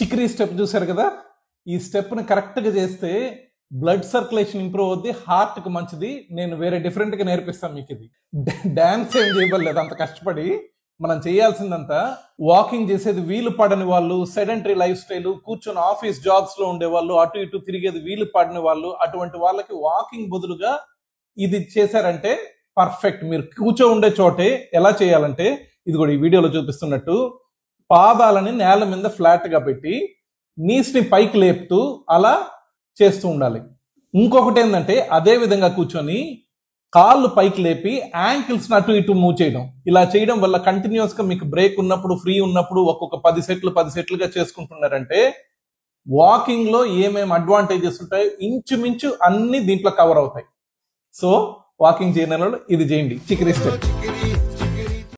చిక్రీ step చూసారు కదా, ఈ స్టెప్ ని కరెక్ట్ గా చేస్తే బ్లడ్ సర్క్యులేషన్ ఇంప్రూవ్ అవుద్ది, హార్ట్ కి మంచిది. నేను వేరే డిఫరెంట్ గా నేర్పిస్తాను మీకు. ఇది డాన్స్ ఏం చేయబడలేదు అంత కష్టపడి. మనం చేయాల్సిందంతా వాకింగ్ చేసేది వీలు పడని వాళ్ళు, సెడెంటరీ లైఫ్ స్టైల్, కూర్చొని ఆఫీస్ జాబ్స్ లో ఉండే వాళ్ళు, అటు ఇటు తిరిగేది వీలు పడని వాళ్ళు, అటువంటి వాళ్ళకి వాకింగ్ బదులుగా ఇది చేశారంటే పర్ఫెక్ట్. మీరు కూర్చో ఉండే చోటే ఎలా చేయాలంటే, ఇది కూడా ఈ వీడియోలో చూపిస్తున్నట్టు పాదాలని నేల మీద ఫ్లాట్ గా పెట్టి నీస్ ని పైకి లేపుతూ అలా చేస్తూ ఉండాలి. ఇంకొకటి ఏంటంటే అదే విధంగా కూర్చొని కాళ్ళు పైకి లేపి యాంకిల్స్ అటు ఇటు మూవ్ చేయడం. ఇలా చేయడం వల్ల కంటిన్యూస్ గా మీకు బ్రేక్ ఉన్నప్పుడు, ఫ్రీ ఉన్నప్పుడు ఒక్కొక్క 10 సెట్లుగా చేసుకుంటున్నారంటే వాకింగ్ లో ఏమేమి అడ్వాంటేజెస్ ఉంటాయో ఇంచుమించు అన్ని దీంట్లో కవర్ అవుతాయి. సో వాకింగ్ చేయని వాళ్ళు ఇది చేయండి, చిక్రీ స్టెప్.